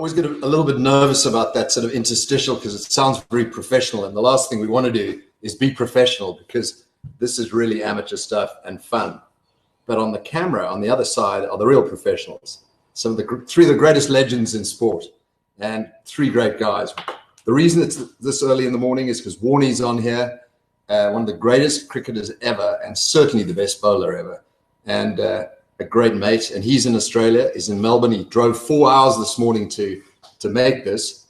always get a little bit nervous about that sort of interstitial because it sounds very professional. And the last thing we want to do is be professional because this is really amateur stuff and fun. But on the camera, on the other side, are the real professionals. Some of the three of the greatest legends in sport and three great guys. The reason it's this early in the morning is because Warnie's on here, one of the greatest cricketers ever and certainly the best bowler ever. And a great mate. And he's in Australia, he's in Melbourne. He drove 4 hours this morning to make this.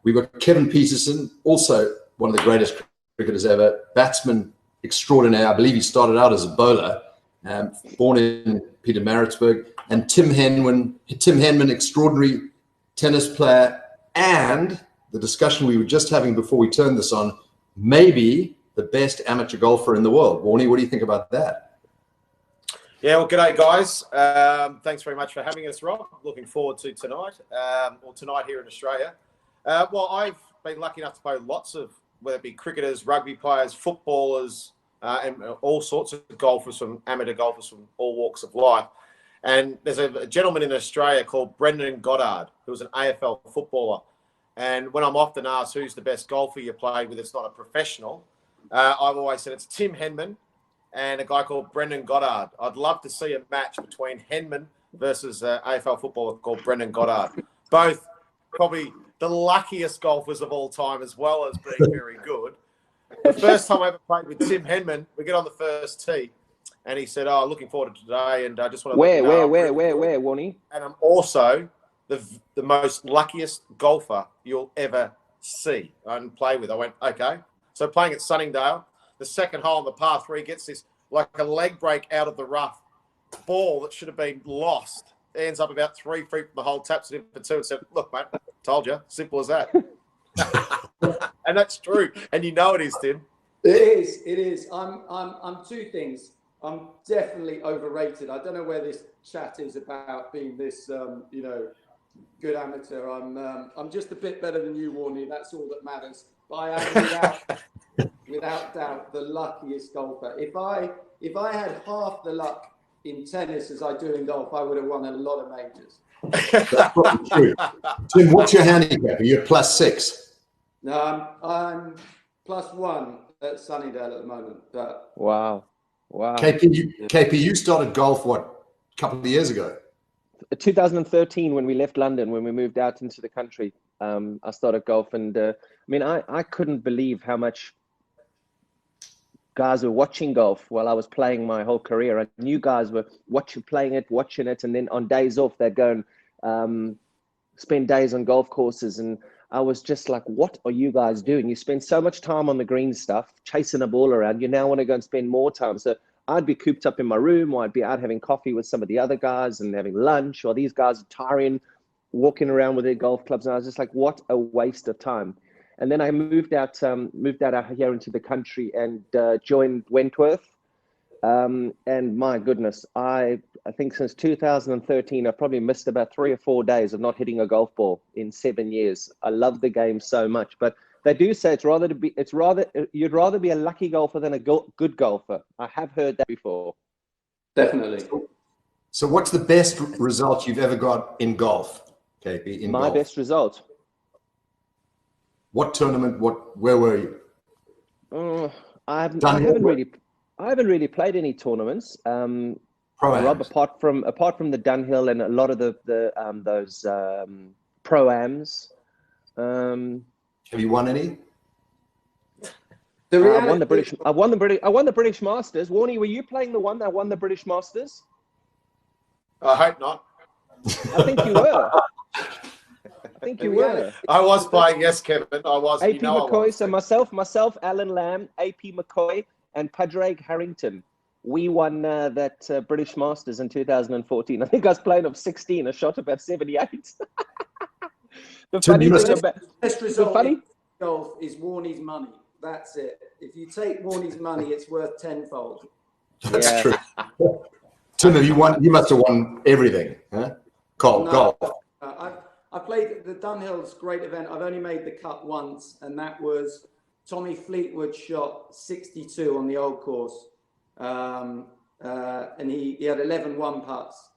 We've got Kevin Pietersen, also one of the greatest cricketers ever, batsman extraordinaire. I believe he started out as a bowler, born in Pietermaritzburg. And Tim Henman, extraordinary tennis player, and the discussion we were just having before we turned this on, maybe the best amateur golfer in the world. Warnie, what do you think about that? Yeah, well, g'day, guys. Thanks very much for having us, Rob. Looking forward to tonight, or tonight here in Australia. Well, I've been lucky enough to play lots of, whether it be cricketers, rugby players, footballers, and all sorts of golfers, amateur golfers from all walks of life. And there's a gentleman in Australia called Brendan Goddard, who was an AFL footballer. And when I'm often asked who's the best golfer you played with, it's not a professional, I've always said it's Tim Henman and a guy called Brendan Goddard. I'd love to see a match between Henman versus an AFL footballer called Brendan Goddard. Both probably the luckiest golfers of all time, as well as being very good. The first time I ever played with Tim Henman, we get on the first tee, and he said, "Oh, looking forward to today." And I just want to where, Warnie? And I'm also the most luckiest golfer you'll ever see and play with. I went, okay. So playing at Sunnyside, the second hole on the par 3 gets this like a leg break out of the rough ball that should have been lost. It ends up about 3 feet from the hole, taps it in for 2 and said, "Look, mate, told you, simple as that." And that's true. And you know it is, Tim. It is. I'm two things. I'm definitely overrated. I don't know where this chat is about being this, good amateur. I'm just a bit better than you, Warnie. That's all that matters. But I am without doubt the luckiest golfer. If I had half the luck in tennis as I do in golf, I would have won a lot of majors. That's probably true. Tim, what's your handicap? Are you +6? No, I'm +1 at Sunnydale at the moment. But Wow. KP, you started golf, a couple of years ago? 2013, when we left London, when we moved out into the country, I started golf. And I couldn't believe how much guys were watching golf while I was playing my whole career. I knew guys were watching it. And then on days off, they'd go and spend days on golf courses. And I was just like, what are you guys doing? You spend so much time on the green stuff, chasing a ball around. You now want to go and spend more time. So I'd be cooped up in my room, or I'd be out having coffee with some of the other guys and having lunch, or these guys are tiring, walking around with their golf clubs. And I was just like, what a waste of time. And then I moved out here into the country and joined Wentworth. And my goodness, I think since 2013, I've probably missed about 3 or 4 days of not hitting a golf ball in 7 years. I love the game so much, but they do say you'd rather be a lucky golfer than a good golfer. I have heard that before. Definitely. So what's the best result you've ever got in golf, KP? My best result. What tournament? Where were you? I haven't really played any tournaments. Rob, apart from the Dunhill and a lot of those pro-ams. Have you won any? I won the British Masters. Warnie, were you playing the one that won the British Masters? I hope not. I think you were. I was playing, yes, Kevin. I was. AP McCoy. So myself, Alan Lamb, AP McCoy, and Padraig Harrington. We won that British Masters in 2014. I think I was playing of 16. I shot about 78. The funny thing about best result in golf is Warnie's money. That's it. If you take Warnie's money, it's worth tenfold. That's true. Tim, you must have won everything, huh? Golf. I played the Dunhill's great event. I've only made the cut once, and that was Tommy Fleetwood shot 62 on the old course, and he had 11 one putts.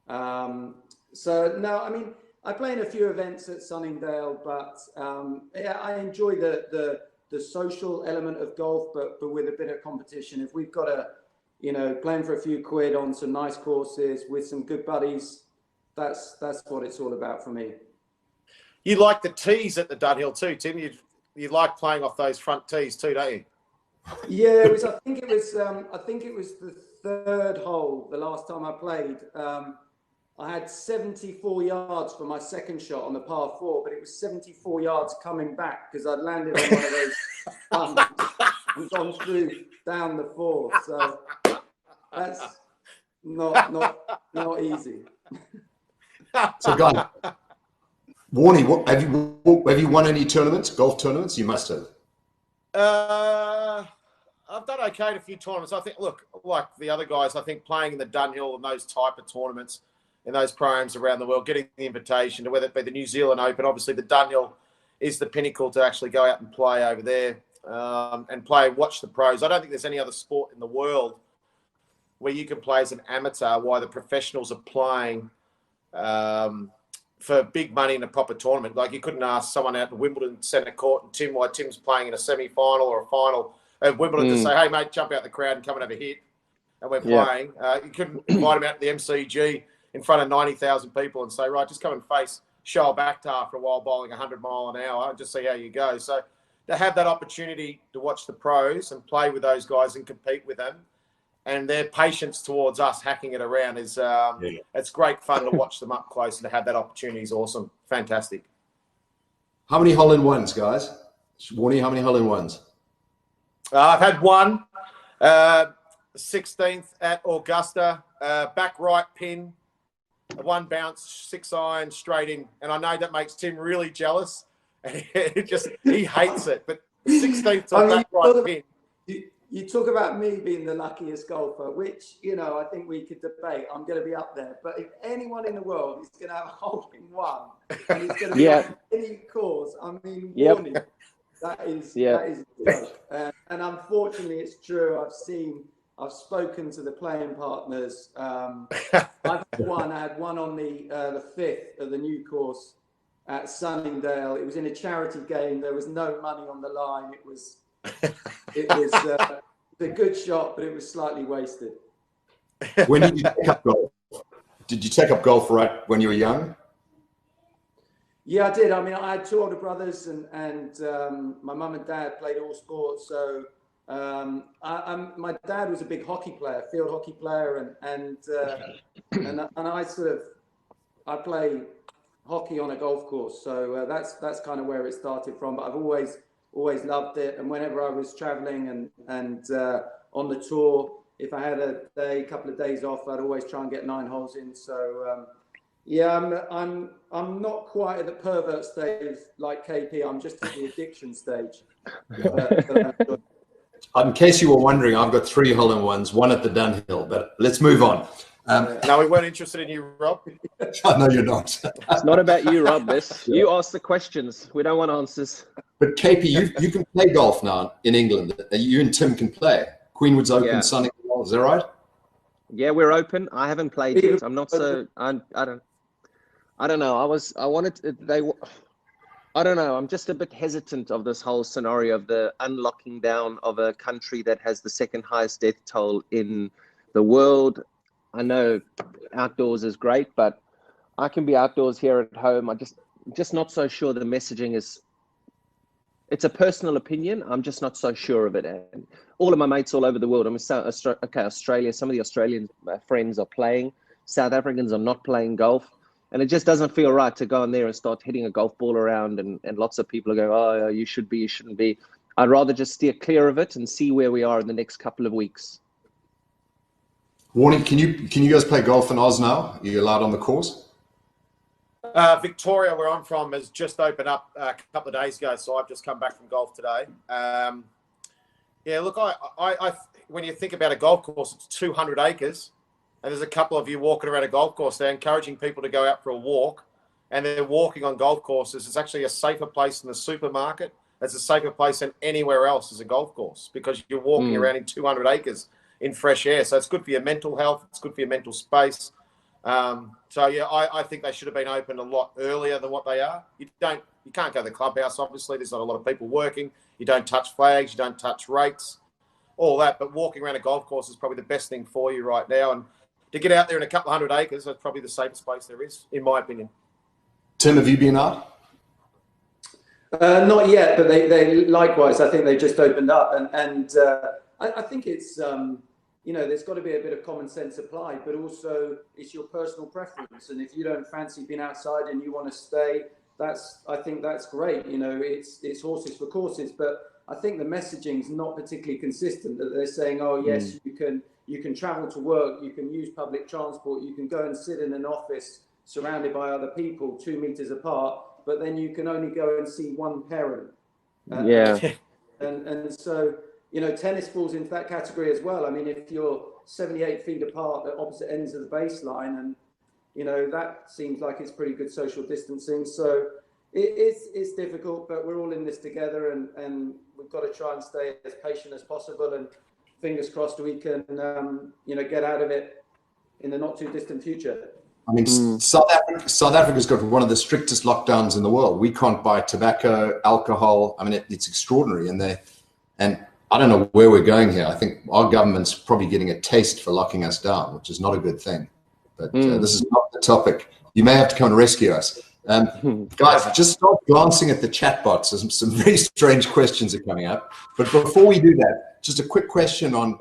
So no, I mean, I play in a few events at Sunningdale, but yeah, I enjoy the social element of golf, but with a bit of competition. If we've got playing for a few quid on some nice courses with some good buddies, that's what it's all about for me. You like the tees at the Dunhill too, Tim? You like playing off those front tees too, don't you? Yeah, it was. I think it was the third hole. The last time I played, I had 74 yards for my second shot on the par 4, but it was 74 yards coming back because I'd landed on one of those and gone through down the 4. So that's not easy. So, guys, Warnie, have you won any tournaments, golf tournaments? You must have. I've done okay at a few tournaments. I think, look, like the other guys, I think playing in the Dunhill and those type of tournaments in those programs around the world, getting the invitation to whether it be the New Zealand Open, obviously the Dunhill is the pinnacle to actually go out and play over there and watch the pros. I don't think there's any other sport in the world where you can play as an amateur while the professionals are playing for big money in a proper tournament. Like you couldn't ask someone out in Wimbledon Centre Court and Tim's playing in a semi-final or a final at Wimbledon to say, hey, mate, jump out the crowd and come and have a hit. And we're playing. You couldn't invite him out to the MCG in front of 90,000 people and say, right, just come and face Shoal Bakhtar for a while bowling 100 mile an hour and just see how you go. So to have that opportunity to watch the pros and play with those guys and compete with them and their patience towards us hacking it around is it's great fun to watch them up close and to have that opportunity is awesome. Fantastic. How many hole-in-ones, guys? Warnie, how many hole-in-ones? I've had one, 16th at Augusta, back right pin, one bounce, 6 iron straight in. And I know that makes Tim really jealous. And he hates it. But 16th to back right pin. You talk about me being the luckiest golfer, which, I think we could debate. I'm going to be up there. But if anyone in the world is going to have a hole-in-one and it's going to be on any course, I mean, Warning, that is a joke. And unfortunately, it's true. I've spoken to the playing partners. I had one on the 5th of the new course at Sunningdale. It was in a charity game. There was no money on the line. It was a good shot, but it was slightly wasted. When did you take up golf? Did you take up golf right when you were young? Yeah, I did. I mean, I had 2 older brothers, and my mum and dad played all sports. So my dad was a big hockey player, field hockey player, and I play hockey on a golf course. So that's kind of where it started from. But I've always loved it. And whenever I was traveling and on the tour, if I had a couple of days off, I'd always try and get 9 holes in. So I'm not quite at the pervert stage like KP. I'm just at the addiction stage. In case you were wondering, I've got 3 hole-in-ones, 1 at the Dunhill. But let's move on. No, we weren't interested in you, Rob. No, you're not. It's not about you, Rob. You ask the questions. We don't want answers. But KP, you can play golf now in England. You and Tim can play. Queenwood's open, Sunningdale. Is that right? Yeah, we're open. I haven't played yet. I'm not so. I don't know. I don't know. I'm just a bit hesitant of this whole scenario of the unlocking down of a country that has the 2nd highest death toll in the world. I know outdoors is great, but I can be outdoors here at home. I'm just not so sure the messaging is. It's a personal opinion. I'm just not so sure of it. And all of my mates all over the world. Australia. Some of the Australian friends are playing. South Africans are not playing golf. And it just doesn't feel right to go in there and start hitting a golf ball around and lots of people are going, oh, you should be, you shouldn't be. I'd rather just steer clear of it and see where we are in the next couple of weeks. Warnie, can you guys play golf in Oz now? Are you allowed on the course? Victoria, where I'm from, has just opened up a couple of days ago, so I've just come back from golf today. Look, I when you think about a golf course, it's 200 acres. And there's a couple of you walking around a golf course. They're encouraging people to go out for a walk, and they're walking on golf courses. It's actually a safer place than the supermarket. It's a safer place than anywhere else as a golf course because you're walking around in 200 acres in fresh air. So it's good for your mental health. It's good for your mental space. So yeah, I think they should have been opened a lot earlier than what they are. You can't go to the clubhouse. Obviously, there's not a lot of people working. You don't touch flags. You don't touch rates, all that. But walking around a golf course is probably the best thing for you right now. And to get out there in a couple of 100 acres, that's probably the safest place there is, in my opinion. Tim, have you been out? Not yet, but they likewise. I think they just opened up, and I think it's there's got to be a bit of common sense applied, but also it's your personal preference. And if you don't fancy being outside and you want to stay, I think that's great. It's horses for courses, but I think the messaging's not particularly consistent. That they're saying, oh yes, you can travel to work, you can use public transport, you can go and sit in an office surrounded by other people 2 meters apart, but then you can only go and see one parent. And so, tennis falls into that category as well. I mean, if you're 78 feet apart at opposite ends of the baseline, and, that seems like it's pretty good social distancing. So it's difficult, but we're all in this together, and we've got to try and stay as patient as possible. And fingers crossed we can, get out of it in the not too distant future. I mean, South Africa's got one of the strictest lockdowns in the world. We can't buy tobacco, alcohol. I mean, it's extraordinary. And I don't know where we're going here. I think our government's probably getting a taste for locking us down, which is not a good thing. But this is not the topic. You may have to come and rescue us. Guys, just start glancing at the chat box. There's some very strange questions are coming up. But before we do that, just a quick question on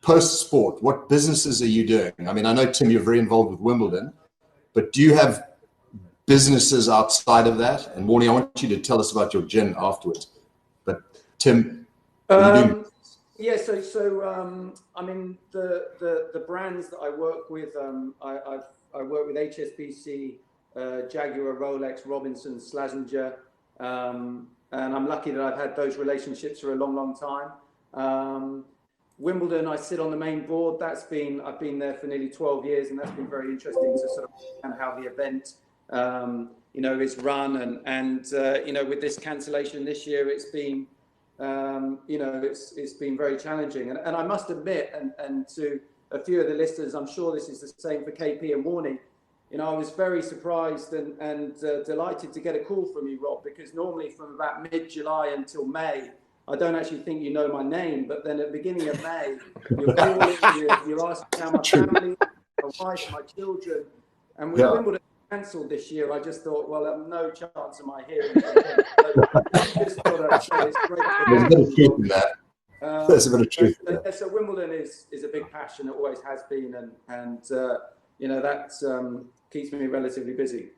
post-sport. What businesses are you doing? I mean, I know, Tim, you're very involved with Wimbledon. But do you have businesses outside of that? And Warne, I want you to tell us about your gin afterwards. But Tim, yeah. So I mean, the brands that I work with, I work with HSBC, Jaguar, Rolex, Robinson, Slazenger, and I'm lucky that I've had those relationships for a long, long time. Wimbledon, I sit on the main board. I've been there for nearly 12 years, and that's been very interesting to sort of understand how the event, is run. And with this cancellation this year, it's been, it's been very challenging. And I must admit, and to a few of the listeners, I'm sure this is the same for KP and Warne. I was very surprised and delighted to get a call from you, Rob, because normally from about mid-July until May, I don't actually think you know my name, but then at the beginning of May, you're calling, you're asking how my family, my wife, my children, and with Wimbledon cancelled this year, I just thought, well, no chance of my hearing it. Just thought I'd say it's great. There's a bit of truth in that. There's a bit of truth. So Wimbledon is a big passion. It always has been, and that keeps me relatively busy.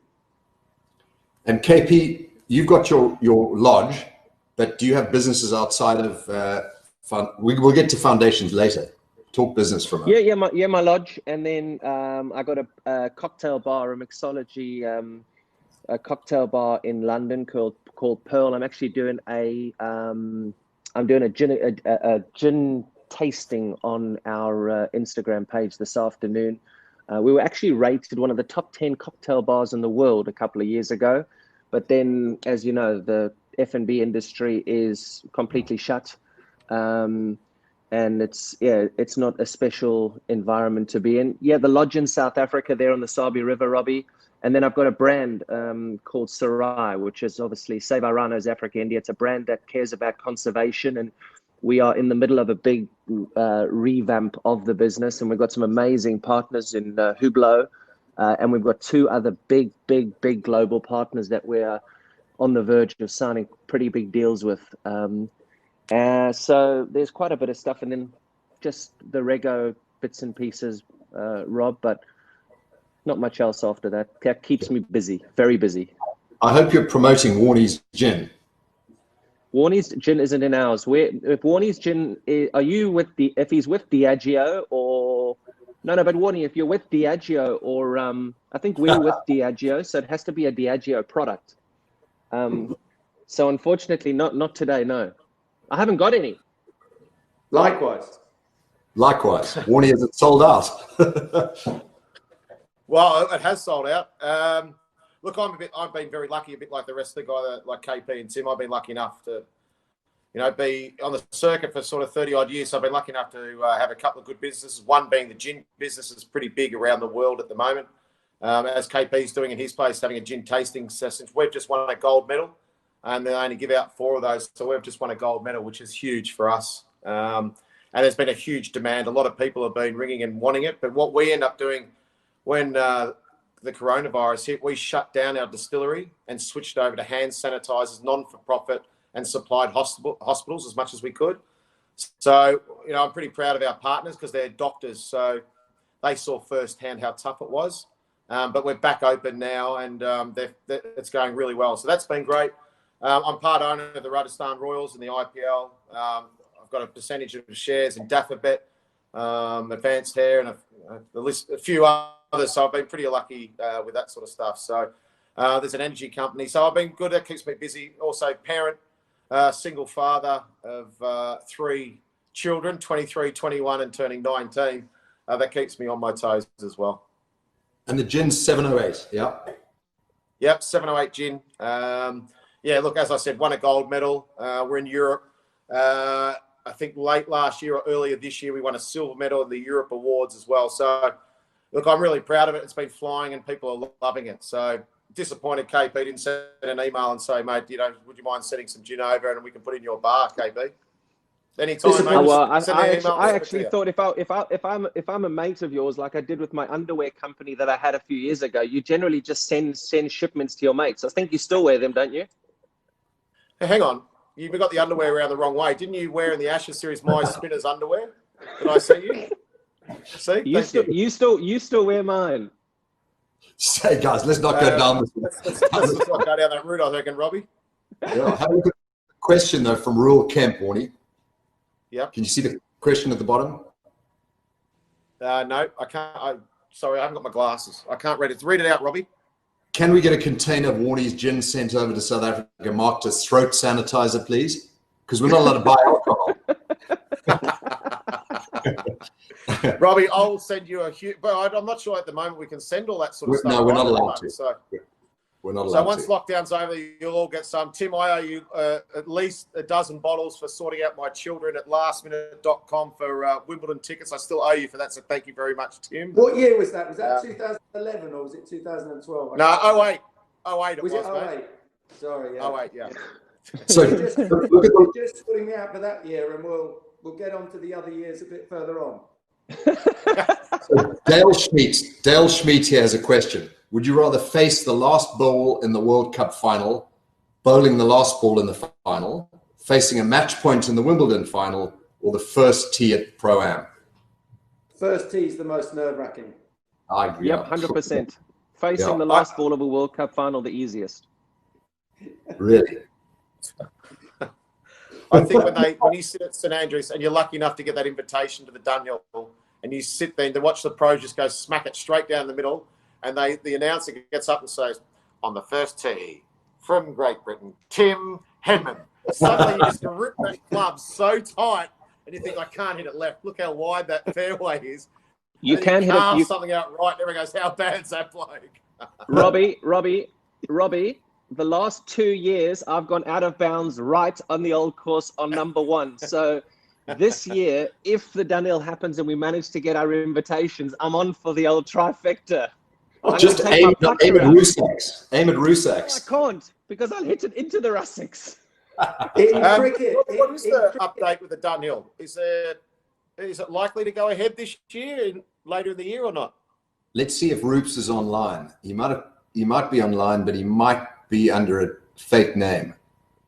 And KP, you've got your lodge. But do you have businesses outside of we'll get to foundations later. Talk business from it. My lodge, and then I got a cocktail bar, a mixology a cocktail bar in London called Pearl. I'm actually doing a gin tasting on our Instagram page this afternoon. We were actually rated one of the top 10 cocktail bars in the world a couple of years ago, but then, as you know, the F&B industry is completely shut, and it's not a special environment to be in. The lodge in South Africa there on the Sabi River, Robbie, and then I've got a brand called Sarai, which is obviously Save Our Rhinos Africa India. It's a brand that cares about conservation, and we are in the middle of a big revamp of the business, and we've got some amazing partners in Hublot, and we've got two other big global partners that we're on the verge of signing pretty big deals with. So there's quite a bit of stuff, and then just the rego bits and pieces, Rob, but not much else after that. That keeps me busy, very busy. I hope you're promoting Warnie's Gin. Warnie's Gin isn't in ours. If Warnie's Gin, are you with if he's with Diageo or... No, but Warnie, if you're with Diageo or... I think we're with Diageo, so it has to be a Diageo product. So unfortunately, not today, no. I haven't got any. Likewise. Warnie, is it sold out? Well, it has sold out. Look, I've been very lucky, a bit like the rest of the guy, like KP and Tim. I've been lucky enough to, be on the circuit for sort of 30 odd years. So I've been lucky enough to have a couple of good businesses. One being the gin business is pretty big around the world at the moment. as KP's doing in his place, having a gin tasting session. We've just won a gold medal, and they only give out 4 of those. So we've just won a gold medal, which is huge for us. And there's been a huge demand. A lot of people have been ringing and wanting it. But what we end up doing when the coronavirus hit, we shut down our distillery and switched over to hand sanitizers, non-for-profit, and supplied hospitals as much as we could. So, I'm pretty proud of our partners because they're doctors. So they saw firsthand how tough it was. But we're back open now, and it's going really well. So that's been great. I'm part owner of the Rajasthan Royals in the IPL. I've got a percentage of the shares in Daffabet, Advanced Hair, and a few others. So I've been pretty lucky with that sort of stuff. So there's an energy company. So I've been good. That keeps me busy. Also parent, single father of 3 children, 23, 21, and turning 19. That keeps me on my toes as well. And the gin's 708, yeah? Yep, 708 gin. Yeah, look, as I said, won a gold medal. We're in Europe. I think late last year or earlier this year, we won a silver medal in the Europe Awards as well. So, look, I'm really proud of it. It's been flying and people are loving it. So, disappointed KP didn't send an email and say, mate, would you mind sending some gin over and we can put it in your bar, KP? Anytime, mate. Well, I actually thought if I'm a mate of yours, like I did with my underwear company that I had a few years ago, you generally just send shipments to your mates. I think you still wear them, don't you? Hey, hang on, you've got the underwear around the wrong way. Didn't you wear in the Ashes series my Spinners underwear? Did I see you? See, you still wear mine. Say, guys, let's not go down this. Let's not go down that route, I reckon, Robbie. Yeah, have a look at the question though from Rural Kemp, Warnie. Yeah. Can you see the question at the bottom? No, I can't. Sorry, I haven't got my glasses. I can't read it. Read it out, Robbie. Can we get a container of Warnie's gin sent over to South Africa marked as throat sanitizer, please? Because we're not allowed to buy alcohol. Robbie, I'll send you a huge. But I'm not sure at the moment we can send all that sort of stuff. No, we're not allowed to. So. We're not allowed So once lockdown's over, you'll all get some. Tim, I owe you at least a dozen bottles for sorting out my children at lastminute.com for Wimbledon tickets. I still owe you for that, so thank you very much, Tim. What year was that? Was that 2011 or was it 2012? No, 08. 08 it was, it 08? Mate. Sorry, yeah. 08, yeah. So you're just putting me out for that year, and we'll get on to the other years a bit further on. So Dale Schmidt here has a question. Would you rather face the last bowl in the World Cup final, bowling the last ball in the final, facing a match point in the Wimbledon final, or the first tee at Pro-Am? First tee is the most nerve-wracking. I agree. Yep, 100%. Facing the last ball of a World Cup final, the easiest. Really? I think when you sit at St Andrews and you're lucky enough to get that invitation to the Dunhill, and you sit there and to watch the pros just go smack it straight down the middle, and the announcer gets up and says, on the first tee from Great Britain, Tim Henman. Suddenly you just rip that club so tight, and you think, I can't hit it left. Look how wide that fairway is. You can hit it. Something out right. Everyone goes, how bad's that bloke? Robbie, the last 2 years I've gone out of bounds right on the old course on number 1. So this year, if the Dunhill happens and we manage to get our invitations, I'm on for the old trifecta. Just aim at Rusacks. Aim at Rusacks. No, I can't because I'll hit it into the Russacks. What is the update with the Dunhill? Is it likely to go ahead this year, later in the year, or not? Let's see if Roops is online. He might be online, but he might be under a fake name.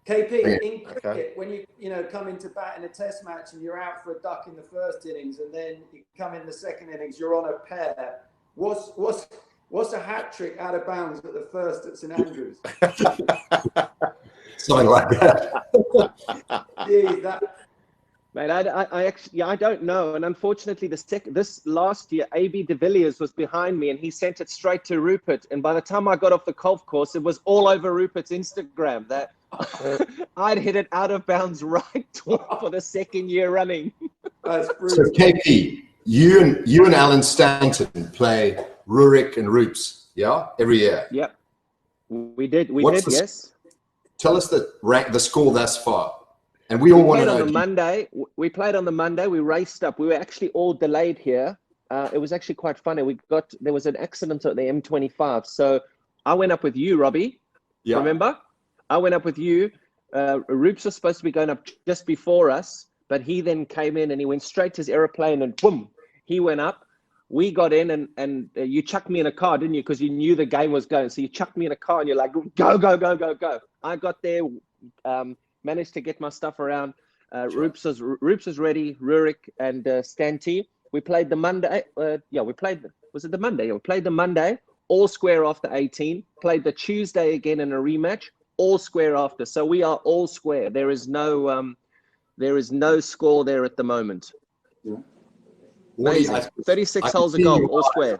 KP, in cricket, when you come into bat in a test match and you're out for a duck in the first innings and then you come in the second innings, you're on a pair. What's a hat trick out of bounds at the first at St Andrews? Something like that. Gee, Mate, I don't know. And unfortunately, this last year, AB de Villiers was behind me and he sent it straight to Rupert. And by the time I got off the golf course, it was all over Rupert's Instagram that I'd hit it out of bounds right for the second year running. That's so KP, you and Alan Stanton play Rurik and Roops, yeah? Every year. Yep. We did, yes. Tell us the score thus far. And we all want to know. We played on the Monday. We raced up. We were actually all delayed here. it was actually quite funny. There was an accident at the M25. So I went up with you, Robbie. Yeah. Remember? I went up with you. Roops was supposed to be going up just before us, but he then came in and he went straight to his aeroplane and boom, he went up. We got in and you chucked me in a car, didn't you? Because you knew the game was going. So you chucked me in a car and you're like, go, go, go, go, go. I got there, managed to get my stuff around. Roops was ready, Rurik and Stanty. We played the Monday. Was it the Monday? Yeah, we played the Monday, all square after 18. Played the Tuesday again in a rematch, all square after. So we are all square. There is no score there at the moment. Yeah. Amazing. 36 holes a goal, all square.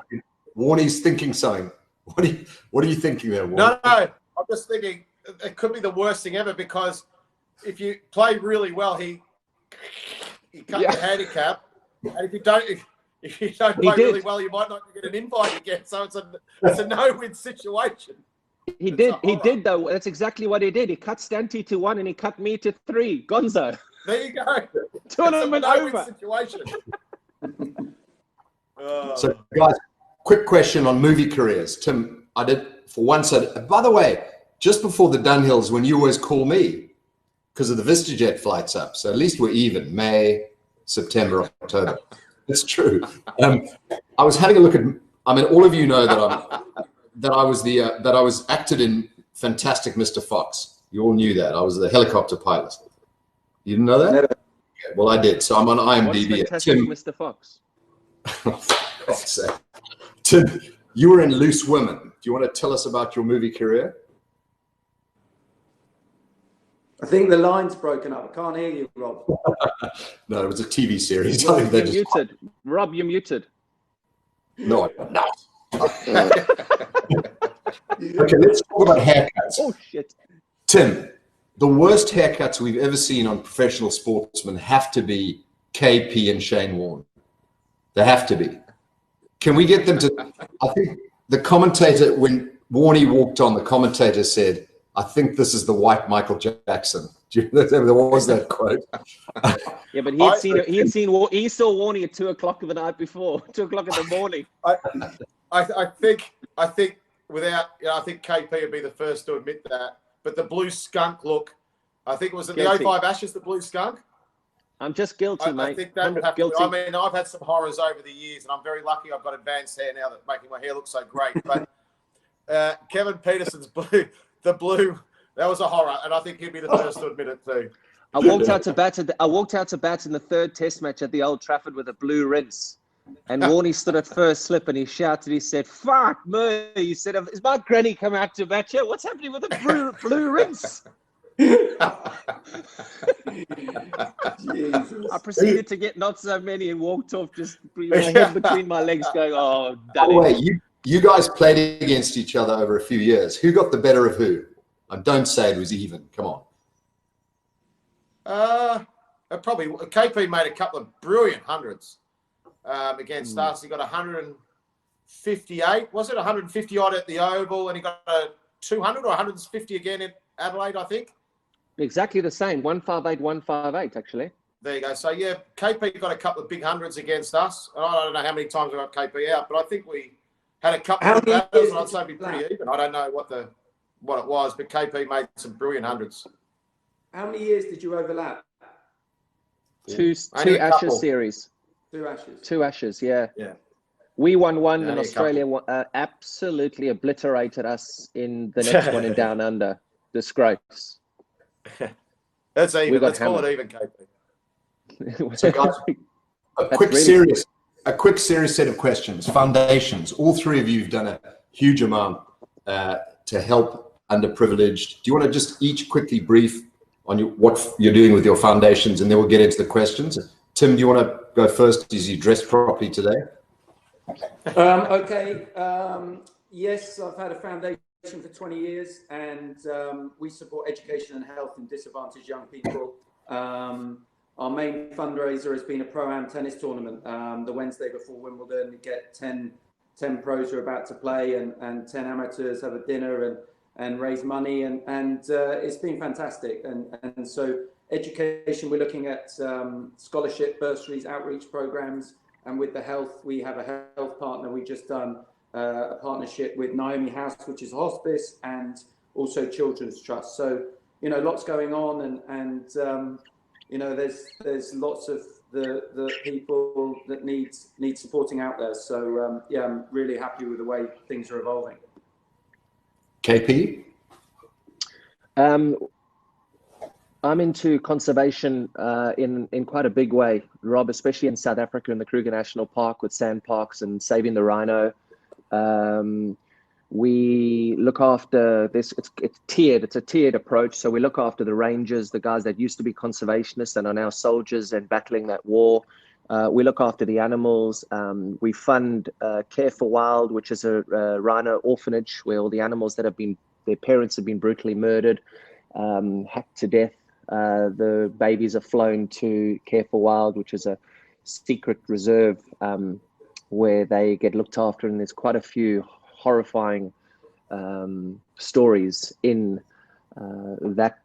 Warnie's thinking something. What are you thinking there, Warnie? No, I'm just thinking it could be the worst thing ever, because if you play really well, he cut the handicap, and if you don't play really well, you might not get an invite again. So it's a no-win situation. He did though. That's exactly what he did. He cut Stanty to 1 and he cut me to 3. Gonzo. There you go. Tournament over. Situation. So, guys, quick question on movie careers. Tim, I did for once. By the way, just before the Dunhills, when you always call me because of the VistaJet flights up, so at least we're even. May, September, October. It's true. I was having a look at. I mean, all of you know that I was acted in Fantastic Mr. Fox. You all knew that. I was the helicopter pilot. You didn't know that? Never. Okay, well, I did. So I'm on IMDb. What's Fantastic Tim, Mr. Fox? for God's sake. Tim, you were in Loose Women. Do you want to tell us about your movie career? I think the line's broken up. I can't hear you, Rob. No, it was a TV series. You're muted. Rob, you're muted. No, I'm not. Okay, let's talk about haircuts. Oh, shit. Tim, the worst haircuts we've ever seen on professional sportsmen have to be KP and Shane Warne. They have to be. Can we get them to? I think the commentator, when Warnie walked on, the commentator said, "I think this is the white Michael Jackson." There was that quote. Yeah, but he saw Warnie at 2 o'clock the night before, 2 o'clock in the morning. I think without, I think KP would be the first to admit that. But the blue skunk look, I think it was at the 05 Ashes, the blue skunk. I'm just guilty, mate. I think that would have to be. I mean, I've had some horrors over the years, and I'm very lucky I've got advanced hair now that's making my hair look so great. But Kevin Pietersen's blue, the blue, that was a horror, and I think he'd be the first to admit it too. I walked out to bat in the 3rd Test match at the Old Trafford with a blue rinse, and Warnie stood at first slip and he shouted. He said, "Fuck me!" He said, "Is my granny come out to bat here? What's happening with the blue rinse?" I proceeded to get not so many and walked off, just my head between my legs, going, "Oh, By the way, you guys played against each other over a few years. Who got the better of who? And don't say it was even. Come on. Probably KP made a couple of brilliant hundreds against us. He got 158. Was it 150 odd at the Oval, and he got a 200 or 150 again in Adelaide, I think. Exactly the same. 158, 158, actually. There you go. So yeah, KP got a couple of big hundreds against us. And I don't know how many times we got KP out, but I think we had a couple of battles, and I'd say it'd be pretty even. I don't know what it was, but KP made some brilliant hundreds. How many years did you overlap? Two Ashes series. 2 Ashes. 2 Ashes, yeah. Yeah. We won one, and Australia absolutely obliterated us in the next one in Down Under. Disgrace. That's even. Let's call it even, KP. So guys, a quick serious set of questions. Foundations. All 3 of you have done a huge amount to help underprivileged. Do you want to just each quickly brief on what you're doing with your foundations, and then we'll get into the questions? Tim, do you want to go first? Is you dressed properly today? Okay. Yes, I've had a foundation for 20 years, and we support education and health in disadvantaged young people. Our main fundraiser has been a Pro-Am tennis tournament. The Wednesday before Wimbledon, you get 10 pros who are about to play, and 10 amateurs have a dinner and raise money, and it's been fantastic. And so education, we're looking at scholarship, bursaries, outreach programs, and with the health, we have a health partner. We've just done a partnership with Naomi House, which is a hospice, and also Children's Trust. So, you know, lots going on, and you know, there's lots of the people that need supporting out there. So yeah, I'm really happy with the way things are evolving. KP? I'm into conservation in quite a big way, Rob, especially in South Africa in the Kruger National Park with sand parks and saving the rhino. We look after this, it's tiered, it's a tiered approach. So we look after the rangers, the guys that used to be conservationists and are now soldiers and battling that war. We look after the animals. We fund Care for Wild, which is a rhino orphanage where all the animals that have been, their parents have been brutally murdered, hacked to death. The babies are flown to Care for Wild, which is a secret reserve where they get looked after, and there's quite a few horrifying stories in that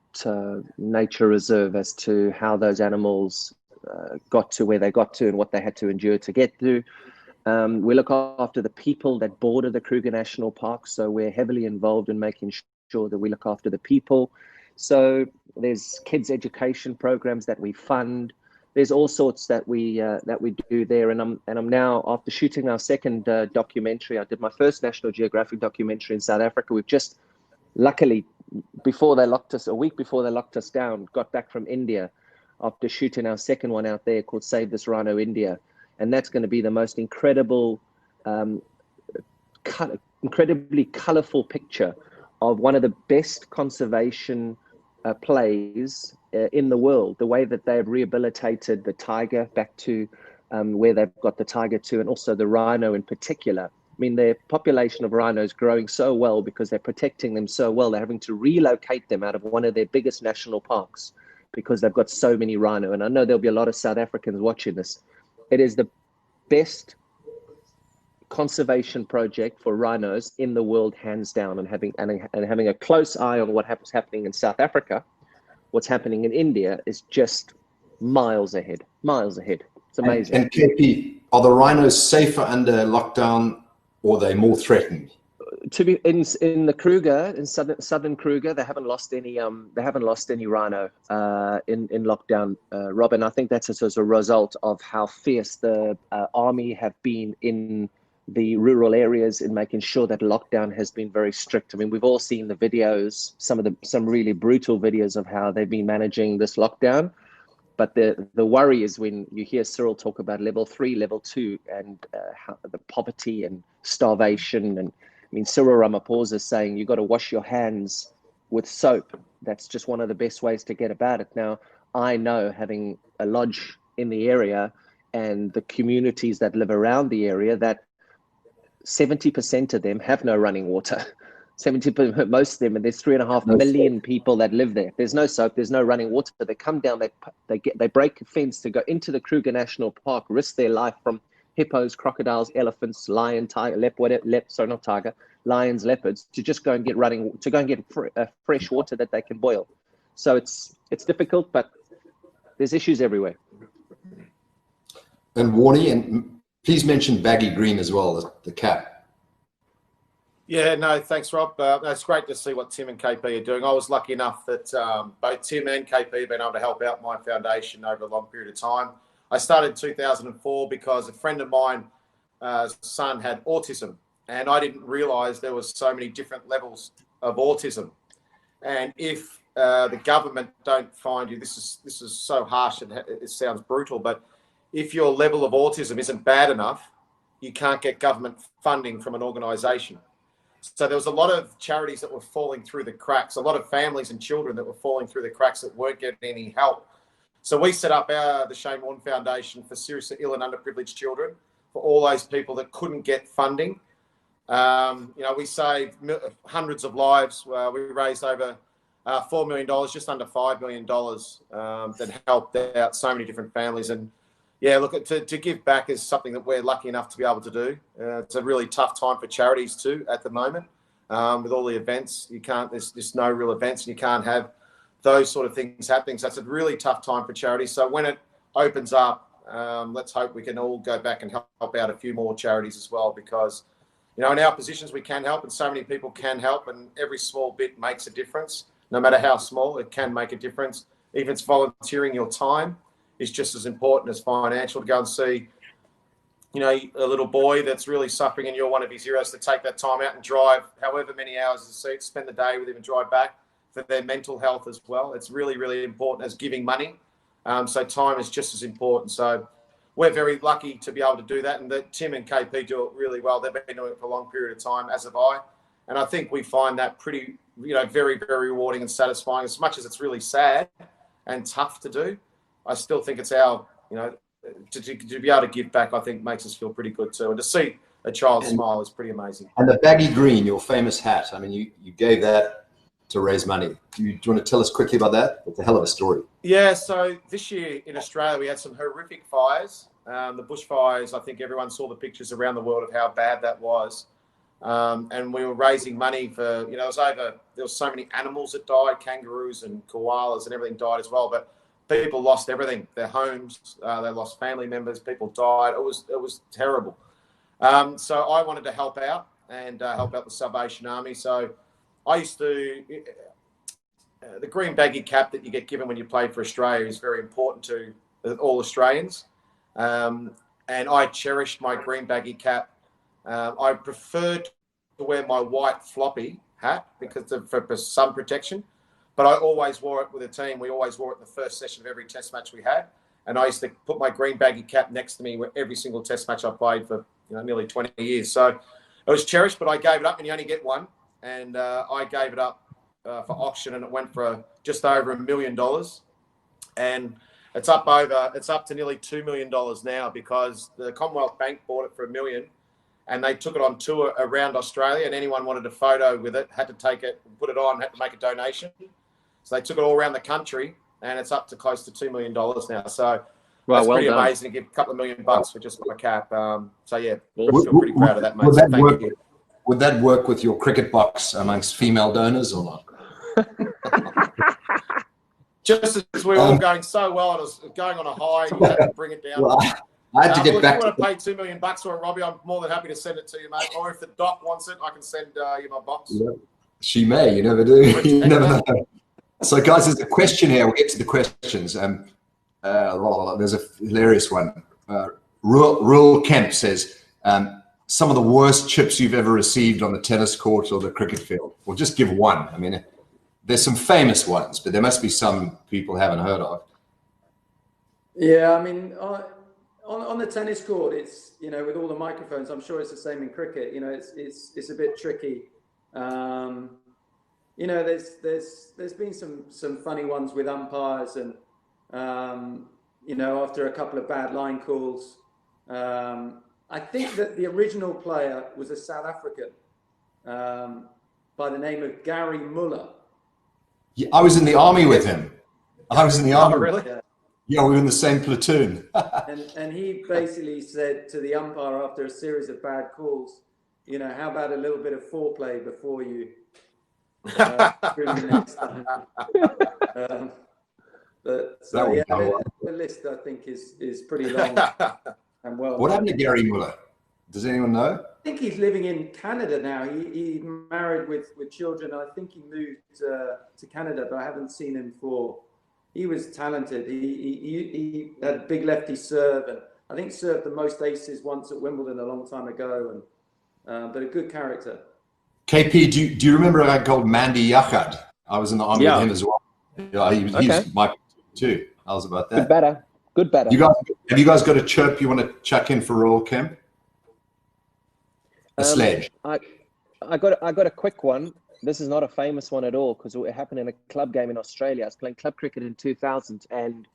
nature reserve as to how those animals got to where they got to and what they had to endure to get to. We look after the people that border the Kruger National Park, so we're heavily involved in making sure that we look after the people. So there's kids' education programs that we fund. There's all sorts that we do there, and I'm now, after shooting our second documentary, I did my first National Geographic documentary in South Africa. We've just, luckily, before they locked us, a week before they locked us down, got back from India after shooting our second one out there called Save This Rhino India, and that's going to be the most incredible, incredibly colourful picture of one of the best conservation plays in the world, the way that they've rehabilitated the tiger back to where they've got the tiger to, and also the rhino in particular. I mean, their population of rhinos growing so well because they're protecting them so well. They're having to relocate them out of one of their biggest national parks because they've got so many rhino. And I know there'll be a lot of South Africans watching this. It is the best conservation project for rhinos in the world, hands down, and having a close eye on what's happening in South Africa. What's happening in India is just miles ahead. It's amazing. And KP, are the rhinos safer under lockdown, or are they more threatened? To be in the Kruger, in southern Kruger, they haven't lost any rhino in lockdown, Robin. I think that's as a result of how fierce the army have been in the rural areas in making sure that lockdown has been very strict. I mean, we've all seen the videos, some really brutal videos of how they've been managing this lockdown. But the worry is when you hear Cyril talk about level 3, level 2, and how the poverty and starvation. And I mean, Cyril Ramaphosa is saying you got to wash your hands with soap. That's just one of the best ways to get about it. Now, I know, having a lodge in the area and the communities that live around the area, that 70% of them have no running water. 70%, most of them, and there's 3.5 million people that live there. There's no soap, there's no running water. They come down, they break a fence to go into the Kruger National Park, risk their life from hippos, crocodiles, elephants, lion, tiger, lions, leopards, to just go and get fresh water that they can boil. So it's difficult, but there's issues everywhere. And Warne, and please mention baggy green as well, the cap. Yeah, no, thanks, Rob. It's great to see what Tim and KP are doing. I was lucky enough that both Tim and KP have been able to help out my foundation over a long period of time. I started in 2004 because a friend of mine, son, had autism, and I didn't realise there was so many different levels of autism. And if the government don't find you, this is so harsh and it sounds brutal, but if your level of autism isn't bad enough, you can't get government funding from an organisation. So there was a lot of charities that were falling through the cracks, a lot of families and children that were falling through the cracks that weren't getting any help. So we set up the Shane Warne Foundation for seriously ill and underprivileged children, for all those people that couldn't get funding. We saved hundreds of lives. We raised over $4 million, just under $5 million, that helped out so many different families. And yeah, look, to give back is something that we're lucky enough to be able to do. It's a really tough time for charities too at the moment. With all the events, there's no real events, and you can't have those sort of things happening. So it's a really tough time for charities. So when it opens up, Let's hope we can all go back and help out a few more charities as well, because, you know, in our positions we can help, and so many people can help, and every small bit makes a difference. No matter how small, it can make a difference. Even if it's volunteering, your time is just as important as financial. To go and see, you know, a little boy that's really suffering and you're one of his heroes, to take that time out and drive however many hours to see it, spend the day with him and drive back for their mental health as well. It's really, really important as giving money. So time is just as important. So we're very lucky to be able to do that, and that Tim and KP do it really well. They've been doing it for a long period of time, as have I. And I think we find that pretty, you know, very, very rewarding and satisfying. As much as it's really sad and tough to do, I still think it's our, you know, to be able to give back, I think makes us feel pretty good too. And to see a child smile is pretty amazing. And the baggy green, your famous hat, I mean, you gave that to raise money. Do you want to tell us quickly about that? It's a hell of a story. Yeah, so this year in Australia, we had some horrific fires. The bushfires, I think everyone saw the pictures around the world of how bad that was. And we were raising money for, you know, there was so many animals that died, kangaroos and koalas and everything died as well. But people lost everything, their homes, they lost family members, people died. It was terrible. So I wanted to help out and help out the Salvation Army. So I used to, the green baggy cap that you get given when you play for Australia is very important to all Australians. And I cherished my green baggy cap. I preferred to wear my white floppy hat because for sun protection, but I always wore it with a team. We always wore it in the first session of every test match we had. And I used to put my green baggy cap next to me with every single test match I played for, you know, nearly 20 years. So it was cherished, but I gave it up, and you only get one. And I gave it up for auction, and it went for just over $1 million. And it's up to nearly $2 million now, because the Commonwealth Bank bought it for $1 million, and they took it on tour around Australia, and anyone wanted a photo with it had to take it, put it on, had to make a donation. So they took it all around the country, and it's up to close to $2 million now. So that's pretty amazing to give a couple of $1 million for just my cap. So yeah, I feel pretty proud of that, mate. So thank you. Would that work with your cricket box amongst female donors or not? Just as we were all going so well, it was going on a high, you had to bring it down. Well, I had to get back. If you want to pay $2 million for it, Robbie, I'm more than happy to send it to you, mate. Or if the doc wants it, I can send you my box. Yeah. She may. You never do. You never know. So, guys, there's a question here. We'll get to the questions. There's a hilarious one. Rural Kemp says, some of the worst chips you've ever received on the tennis court or the cricket field? Or just give one. I mean, there's some famous ones, but there must be some people haven't heard of. Yeah, I mean, on the tennis court, it's, you know, with all the microphones, I'm sure it's the same in cricket. You know, it's a bit tricky. You know, there's been some funny ones with umpires, and you know, after a couple of bad line calls. I think that the original player was a South African by the name of Gary Muller. Yeah, I was in the army with him. I was in the army. Oh, really? Yeah, we were in the same platoon. and he basically said to the umpire after a series of bad calls, you know, how about a little bit of foreplay before you scream the next time? But so yeah, the list I think is pretty long and well. What happened to Gary Muller? Does anyone know? I think he's living in Canada now. He married with children. I think he moved to Canada, but I haven't seen him for. He was talented. He had a big lefty serve, and I think served the most aces once at Wimbledon a long time ago. And but a good character. KP, do you remember a guy called Mandy Yachad? I was in the army with him as well. Yeah, he's my too. How's about that? Good batter. Have you guys got a chirp you want to chuck in for Royal Kemp? A sledge. I got a quick one. This is not a famous one at all because it happened in a club game in Australia. I was playing club cricket in 2000, and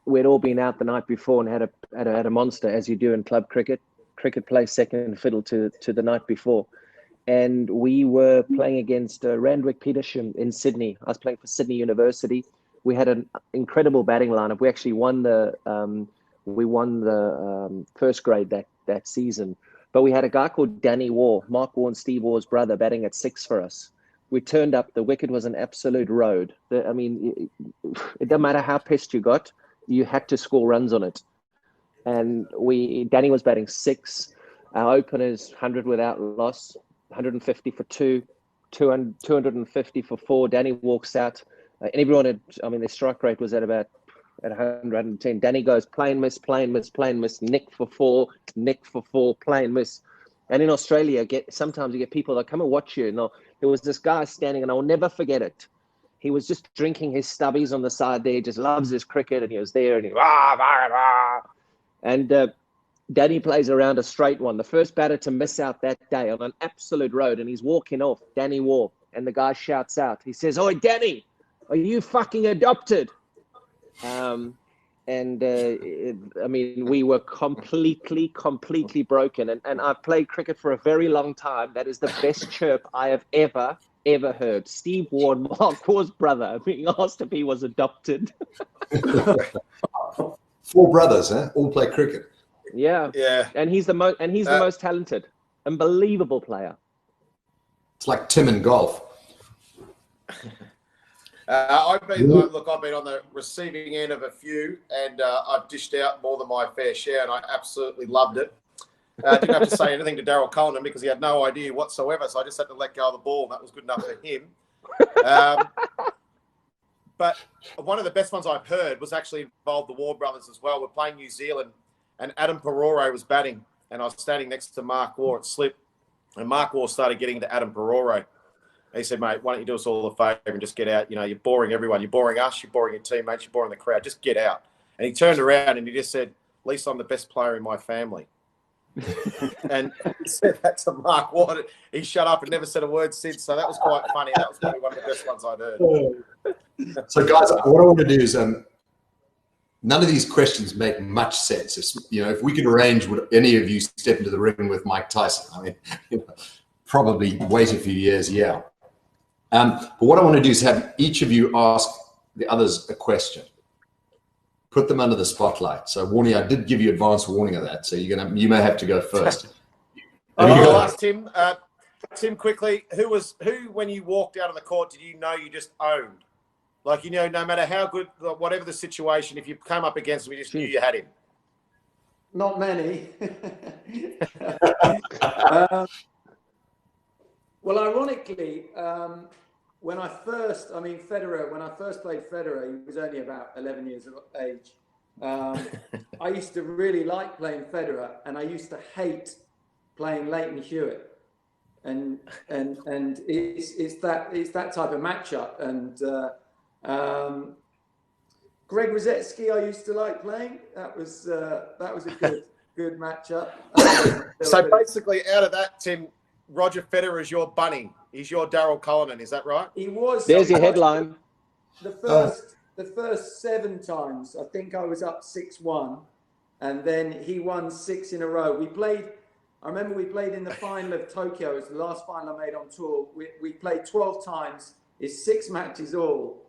we'd all been out the night before and had a monster, as you do in club cricket. Cricket plays second fiddle to the night before, and we were playing against Randwick Pietersen in Sydney. I was playing for Sydney University. We had an incredible batting lineup. We actually won the first grade that season. But we had a guy called Danny Waugh, Mark Waugh and Steve Waugh's brother, batting at 6 for us. We turned up. The wicket was an absolute road. It doesn't matter how pissed you got. you had to score runs on it. And Danny was batting 6. Our openers 100 without loss, 150 for 2, 250 for 4. Danny walks out, and everyone had. I mean, their strike rate was at 100, 110. Danny goes plain miss, plain miss, plain miss. Nick for 4, Nick for 4, plain miss. And in Australia, sometimes you get people that come and watch you. And there was this guy standing, and I'll never forget it. He was just drinking his stubbies on the side there. He just loves his cricket, and he was there, and he rah, rah, rah. And Danny plays around a straight one. The first batter to miss out that day on an absolute road, and he's walking off. Danny Warne, and the guy shouts out. He says, "Oi, Danny, are you fucking adopted?" I mean, we were completely broken. And I've played cricket for a very long time. That is the best chirp I have ever heard. Steve Warne, Mark Waugh's brother, being asked if he was adopted. 4 brothers, all play cricket. Yeah. And he's the most talented, unbelievable player. It's like Tim in golf. I've been on the receiving end of a few, and I've dished out more than my fair share, and I absolutely loved it. Didn't have to say anything to Daryl Cullinan because he had no idea whatsoever, so I just had to let go of the ball, and that was good enough for him. But one of the best ones I've heard was actually involved the Warne brothers as well. We're playing New Zealand, and Adam Perore was batting, and I was standing next to Mark Waugh at slip, and Mark Waugh started getting to Adam Perore. He said, "Mate, why don't you do us all a favour and just get out? You know, you're boring everyone. You're boring us. You're boring your teammates. You're boring the crowd. Just get out." And he turned around and he just said, "At least I'm the best player in my family." And he said that to Mark Waugh. He shut up and never said a word since. So that was quite funny. That was probably one of the best ones I'd heard. So, guys, what I want to do is none of these questions make much sense. If we could arrange, would any of you step into the ring with Mike Tyson? I mean, probably wait a few years, yeah. But what I want to do is have each of you ask the others a question. Put them under the spotlight. So, Warnie, I did give you advance warning of that. So you may have to go first. I'll ask Tim. Tim, quickly, who when you walked out on the court, did you know you just owned? Like, no matter how good, whatever the situation, if you come up against him, you just knew you had him. Not many. Well, ironically, when I first played Federer, he was only about 11 years of age. I used to really like playing Federer, and I used to hate playing Leighton Hewitt. And it's that type of matchup. And Greg Rosetsky, I used to like playing. That was a good matchup. So basically, out of that, Tim, Roger Federer is your bunny. He's your Daryl Cullinan. Is that right? He was. There's your headline. The first 7 times, I think I was up 6-1, and then he won 6 in a row. I remember we played in the final of Tokyo. It was the last final I made on tour. We played 12 times. It's 6 matches all,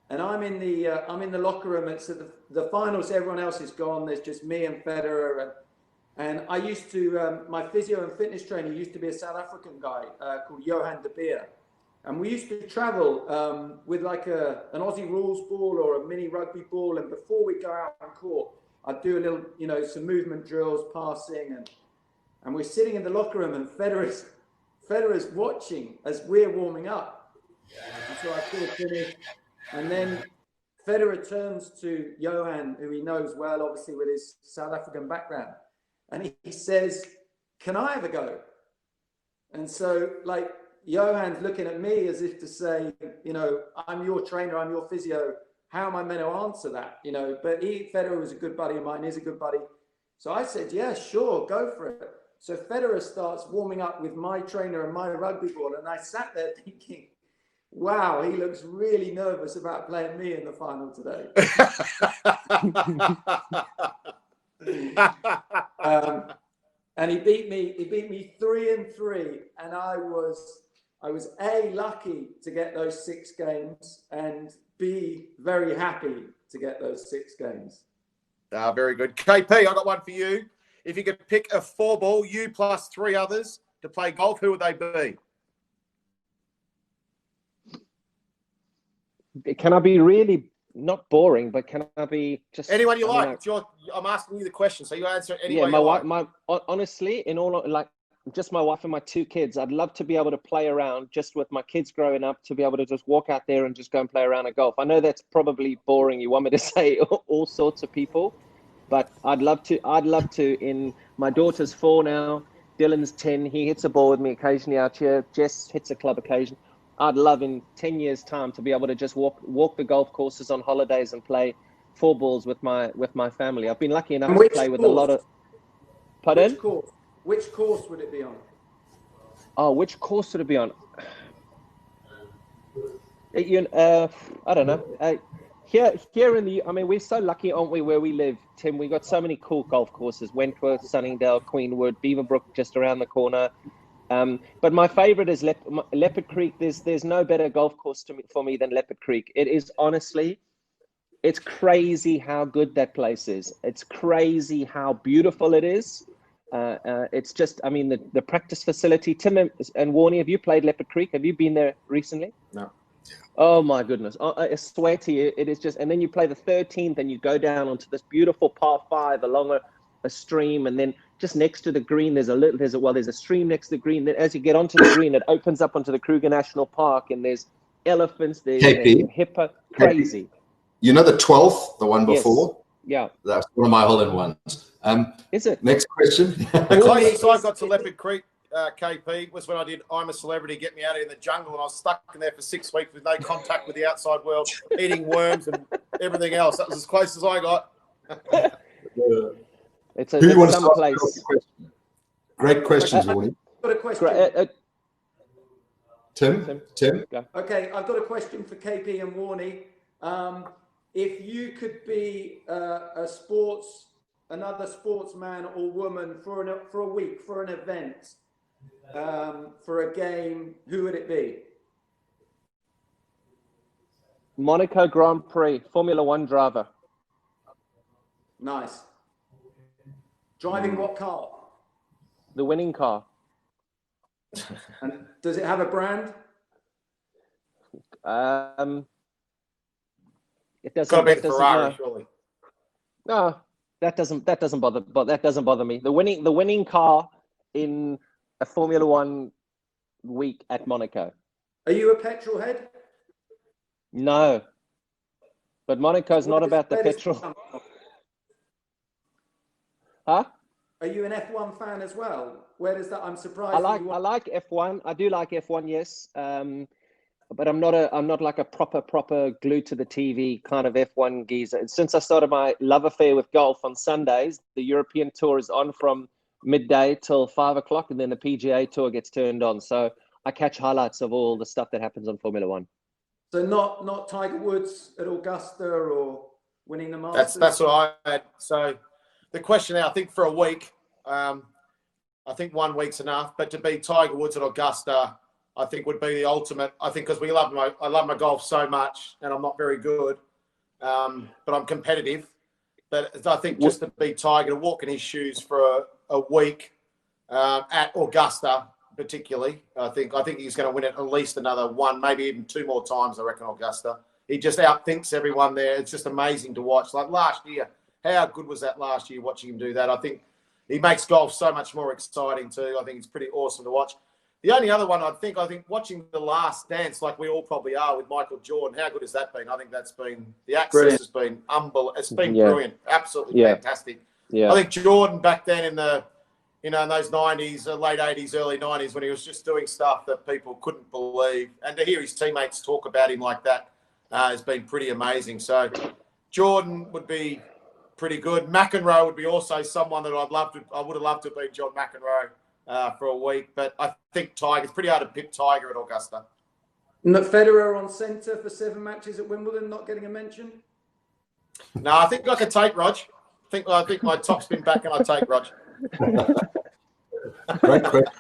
and I'm in the locker room. It's the finals. Everyone else is gone. There's just me and Federer. And I used to, my physio and fitness trainer used to be a South African guy called Johan de Beer. And we used to travel with like an Aussie rules ball or a mini rugby ball. And before we go out on court, I'd do a little, some movement drills, passing. And we're sitting in the locker room, and Federer's watching as we're warming up. And so I sort of finish. And then Federer turns to Johan, who he knows well, obviously with his South African background. And he says, "Can I have a go?" And so, like, Johan's looking at me as if to say, I'm your trainer, I'm your physio. How am I meant to answer that? But Federer was a good buddy of mine, is a good buddy. So I said, "Yeah, sure, go for it." So Federer starts warming up with my trainer and my rugby ball. And I sat there thinking, wow, he looks really nervous about playing me in the final today. And he beat me 3-3, and I was A, lucky to get those 6 games, and B, very happy to get those 6 games. Very good. KP, I got one for you. If you could pick a 4-ball, you plus 3 others to play golf, who would they be? Can I be really not boring, but can I be just anyone you I mean, like? I'm asking you the question, so you answer it any yeah, way my you wife, like. honestly, in all, like, just my wife and my 2 kids. I'd love to be able to play around just with my kids growing up, to be able to just walk out there and just go and play around at golf. I know that's probably boring. You want me to say all sorts of people, but I'd love to. In my daughter's 4 now. Dylan's 10. He hits a ball with me occasionally out here. Jess hits a club occasionally. I'd love in 10 years' time to be able to just walk the golf courses on holidays and play 4 balls with my family. I've been lucky enough to play with a lot of. Pardon? Which course would it be on? Oh, which course would it be on? I don't know. Here in the, I mean, we're so lucky, aren't we, where we live, Tim? We got so many cool golf courses: Wentworth, Sunningdale, Queenwood, Beaverbrook, just around the corner. But my favorite is Leopard Creek. There's no better golf course for me than Leopard Creek. It is honestly, it's crazy how good that place is. It's crazy how beautiful it is. It's just, I mean, the practice facility. Tim and Warne, have you played Leopard Creek? Have you been there recently? No. Oh my goodness. I swear to you, it is just, and then you play the 13th and you go down onto this beautiful par 5 along a stream, and then just next to the green, there's a stream next to the green. Then as you get onto the green, it opens up onto the Kruger National Park, and there's elephants, there's hippo, crazy. KP, you know the 12th, the one before? Yes. Yeah. That's one of my hole-in-ones. Is it? Next question. The closest I got to Leopard Creek, KP, was when I did I'm a Celebrity, Get Me Out of in the Jungle, and I was stuck in there for 6 weeks with no contact with the outside world, eating worms and everything else. That was as close as I got. It's some place. Great questions, Warne. I've got a question. Tim? Okay, I've got a question for KP and Warne. If you could be another sportsman or woman for a week, for an event, for a game, who would it be? Monaco Grand Prix, Formula 1 driver. Nice. Driving what car? The winning car. And does it have a brand? It doesn't. Got to be the Ferrari, surely. No, that doesn't bother me. The winning car in a Formula 1 week at Monaco. Are you a petrol head? No, but Monaco's not about the petrol. Huh? Are you an F1 fan as well? Where does that? I'm surprised. I like F1. I do like F1, yes. But I'm not like a proper glued to the TV kind of F1 geezer. Since I started my love affair with golf on Sundays, the European Tour is on from midday till 5 o'clock, and then the PGA Tour gets turned on. So I catch highlights of all the stuff that happens on Formula 1. So not Tiger Woods at Augusta or winning the Masters? That's what I had. So the question now, I think for a week, I think 1 week's enough. But to beat Tiger Woods at Augusta, I think would be the ultimate. I think because I love my golf so much, and I'm not very good, but I'm competitive. But I think just to beat Tiger, to walk in his shoes for a week at Augusta, particularly, I think he's going to win it at least another 1, maybe even 2 more times. I reckon Augusta. He just outthinks everyone there. It's just amazing to watch. Like last year, how good was that last year? Watching him do that, I think he makes golf so much more exciting too. I think it's pretty awesome to watch. The only other one I think watching The Last Dance, like we all probably are with Michael Jordan, how good has that been? I think that's been, the access has been unbelievable. It's been brilliant, absolutely fantastic. Yeah. I think Jordan back then in the, in those 90s, late 80s, early 90s, when he was just doing stuff that people couldn't believe, and to hear his teammates talk about him like that has been pretty amazing. So Jordan would be pretty good. McEnroe would be also someone that I would have loved to beat John McEnroe for a week, but I think Tiger, it's pretty hard to pick Tiger at Augusta. Federer on centre for 7 matches at Wimbledon, not getting a mention? No, I think I could take Rog. I think my top spin back and I take Rog. Great question.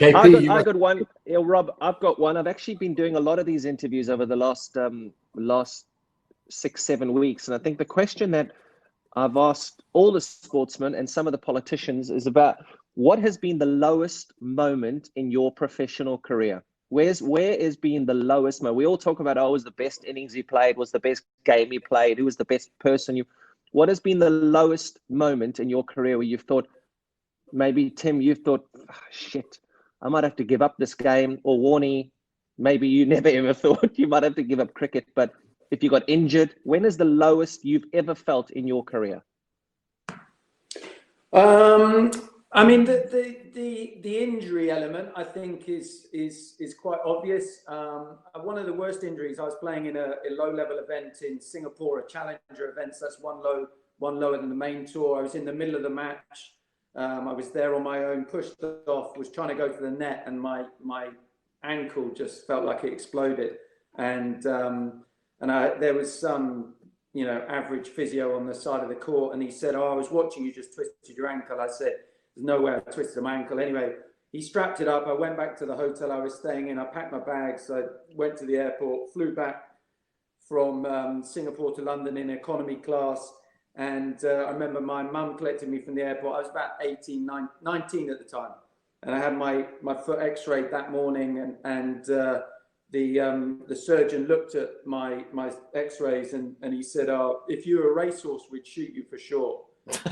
I got one. Yeah, Rob, I've got one. I've actually been doing a lot of these interviews over the last 6-7 weeks, and I think the question that I've asked all the sportsmen and some of the politicians is about what has been the lowest moment in your professional career. Where is being the lowest moment? We all talk about, oh, it was the best innings he played, was the best game he played, who was the best person you. What has been the lowest moment in your career where you've thought, maybe Tim, you've thought, shit, I might have to give up this game, or Warnie, maybe you never ever thought you might have to give up cricket, but if you got injured, when is the lowest you've ever felt in your career? I mean, the injury element, I think, is quite obvious. One of the worst injuries, I was playing in a low-level event in Singapore, a challenger event. So that's one lower than the main tour. I was in the middle of the match. I was there on my own, pushed off, was trying to go to the net, and my ankle just felt like it exploded. And there was some, average physio on the side of the court, and he said, "Oh, I was watching you just twisted your ankle." I said, "There's no way I twisted my ankle." Anyway, he strapped it up. I went back to the hotel I was staying in. I packed my bags. I went to the airport, flew back from Singapore to London in economy class. And I remember my mum collected me from the airport. I was about 19 at the time. And I had my foot x-rayed that morning. And the surgeon looked at my x-rays and he said, "Oh, if you were a racehorse, we'd shoot you for sure."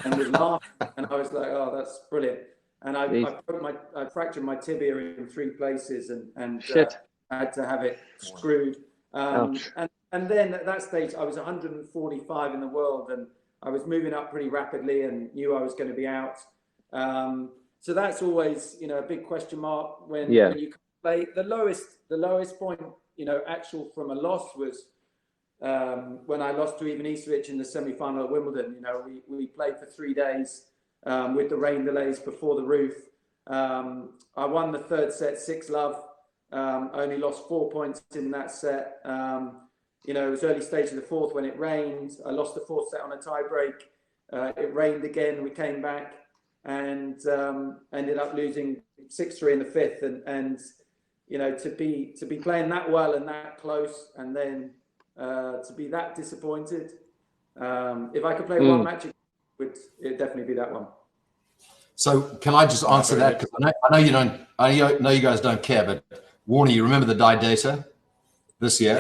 And was laughing. And I was like, "Oh, that's brilliant." And I fractured my tibia in 3 places and had to have it screwed. And then at that stage, I was 145 in the world, and I was moving up pretty rapidly and knew I was going to be out. So that's always, a big question mark when you play. The lowest point, actual from a loss was when I lost to Ivan Isevich in the semi-final at Wimbledon. We played for 3 days with the rain delays before the roof. I won the 3rd set 6-love. I only lost 4 points in that set. It was early stage of the 4th when it rained. I lost the 4th set on a tie break. It rained again. We came back and ended up losing 6-3 in the 5th. And to be playing that well and that close, and then to be that disappointed. If I could play one match, it'd definitely be that one. So can I just answer that? Because I know you don't. I know you guys don't care, but Warnie, you remember the Die Data this year?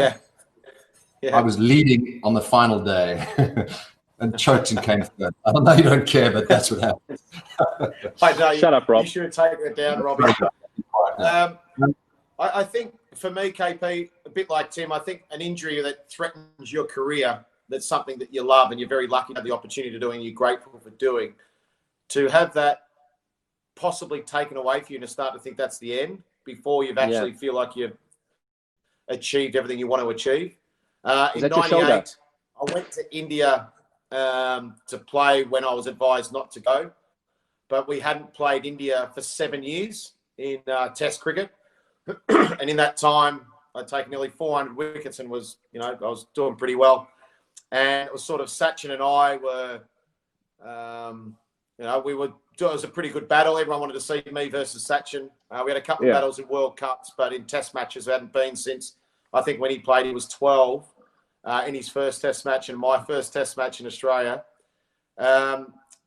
Yeah. I was leading on the final day, and Churton came third. I know you don't care, but that's what happened. Shut up, Rob. You should have taken it down, Robbie. I think for me, KP, a bit like Tim, I think an injury that threatens your career, that's something that you love and you're very lucky to have the opportunity to do and you're grateful for doing, to have that possibly taken away for you and to start to think that's the end before you've actually feel like you've achieved everything you want to achieve. In 98, I went to India to play when I was advised not to go, but we hadn't played India for 7 years in Test cricket. And in that time, I'd taken nearly 400 wickets and was, I was doing pretty well. And it was sort of Sachin and I were, it was a pretty good battle. Everyone wanted to see me versus Sachin. We had a couple of battles in World Cups, but in Test matches, we hadn't been since, I think when he played, he was 12 in his first Test match and my first Test match in Australia.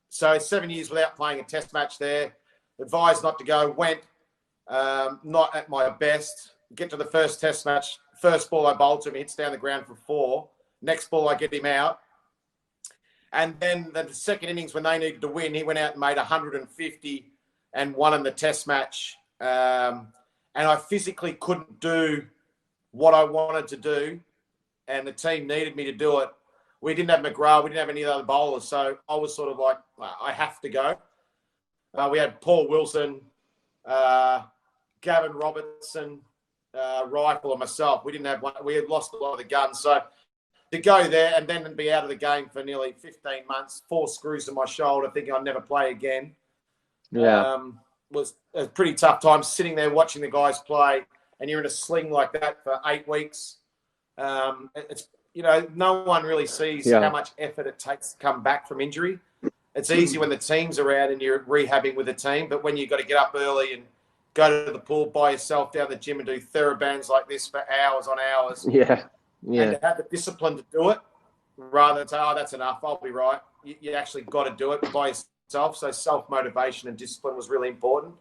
So 7 years without playing a Test match there. Advised not to go, went not at my best. Get to the first Test match. First ball I bowled to him, he hits down the ground for 4. Next ball I get him out. And then the second innings when they needed to win, he went out and made 150 and won in the Test match. And I physically couldn't do what I wanted to do, and the team needed me to do it. We didn't have McGrath, we didn't have any other bowlers, so I was sort of like, I have to go. We had Paul Wilson, Gavin Robertson, Rifle, and myself. We didn't have one. We had lost a lot of the guns, so to go there and then be out of the game for nearly 15 months, 4 screws in my shoulder, thinking I'd never play again, was a pretty tough time. Sitting there watching the guys play, and you're in a sling like that for 8 weeks. It's no one really sees how much effort it takes to come back from injury. It's easy when the team's around and you're rehabbing with the team, but when you've got to get up early and go to the pool by yourself down the gym and do therabands like this for hours on hours. And to have the discipline to do it rather than say, oh, that's enough, I'll be right. You actually got to do it by yourself. So self-motivation and discipline was really important.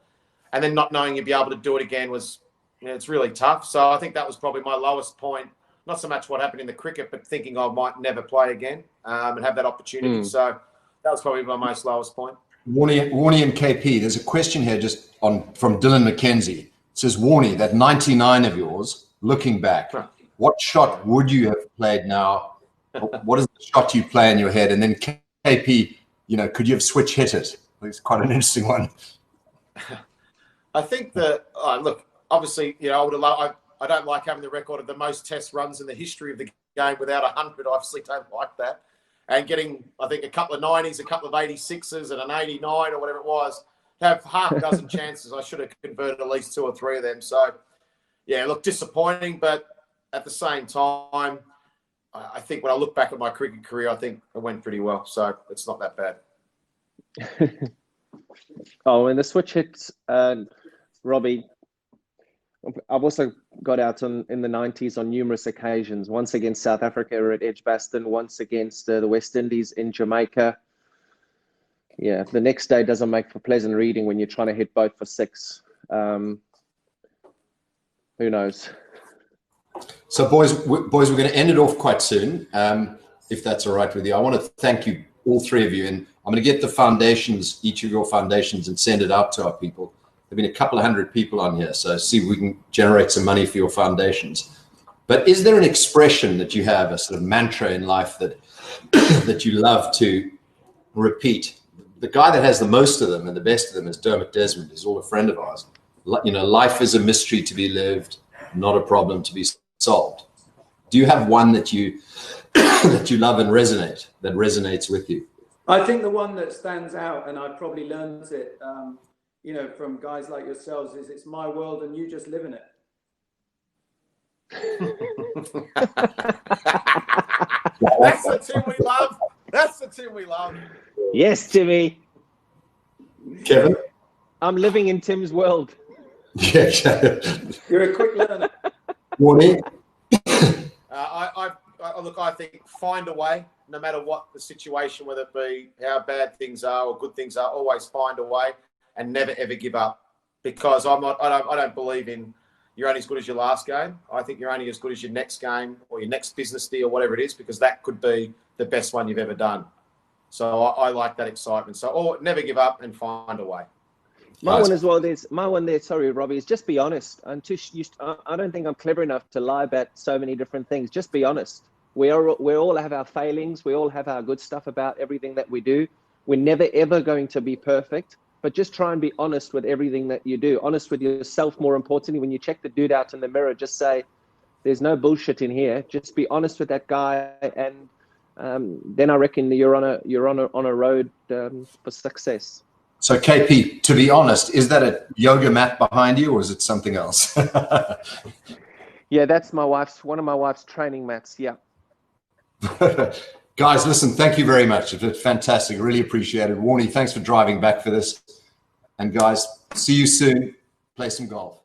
And then not knowing you'd be able to do it again was it's really tough. So I think that was probably my lowest point. Not so much what happened in the cricket, but thinking I might never play again and have that opportunity. So that was probably my most lowest point. Warne and KP, there's a question here from Dylan McKenzie. It says, Warne, that 99 of yours, looking back, what shot would you have played now? What is the shot you play in your head? And then KP, could you have switch hit it? It's quite an interesting one. I think that, look, obviously, I would have I don't like having the record of the most test runs in the history of the game without 100. I obviously don't like that. And getting, I think, a couple of 90s, a couple of 86s, and an 89 or whatever it was, have half a dozen chances. I should have converted at least 2 or 3 of them. So, yeah, look, disappointing. But at the same time, I think when I look back at my cricket career, I think it went pretty well. So it's not that bad. Oh, and the switch hits, Robbie, I've also got out in the 90s on numerous occasions, once against South Africa at Edgbaston, once against the West Indies in Jamaica. Yeah, the next day doesn't make for pleasant reading when you're trying to hit both for 6. Who knows? So, boys, we're going to end it off quite soon, if that's all right with you. I want to thank you, all 3 of you, and I'm going to get the foundations, each of your foundations, and send it out to our people. There have been a couple of 100 people on here, so see if we can generate some money for your foundations. But is there an expression that you have, a sort of mantra in life that that you love to repeat? The guy that has the most of them and the best of them is Dermot Desmond. He's all a friend of ours. Life is a mystery to be lived, not a problem to be solved. Do you have one that you that you love and that resonates with you? I think the one that stands out, and I probably learned it, from guys like yourselves, is it's my world and you just live in it. That's the Tim we love. That's the Tim we love. Yes, Timmy. Kevin? I'm living in Tim's world. Yeah. You're a quick learner. Warne? I think find a way, no matter what the situation, whether it be how bad things are or good things are, always find a way and never ever give up. Because I don't believe in you're only as good as your last game. I think you're only as good as your next game or your next business deal, whatever it is, because that could be the best one you've ever done. So I like that excitement. So never give up and find a way. My one as well. My one there. Sorry, Robbie. Is just be honest. I don't think I'm clever enough to lie about so many different things. Just be honest. We all have our failings. We all have our good stuff about everything that we do. We're never ever going to be perfect. But just try and be honest with everything that you do. Honest with yourself, more importantly. When you check the dude out in the mirror, just say, "There's no bullshit in here." Just be honest with that guy, and then I reckon you're on a road for success. So KP, to be honest, is that a yoga mat behind you, or is it something else? Yeah, that's one of my wife's training mats. Yeah. Guys, listen, thank you very much. It was fantastic. Really appreciate it. Warne, thanks for driving back for this. And guys, see you soon. Play some golf.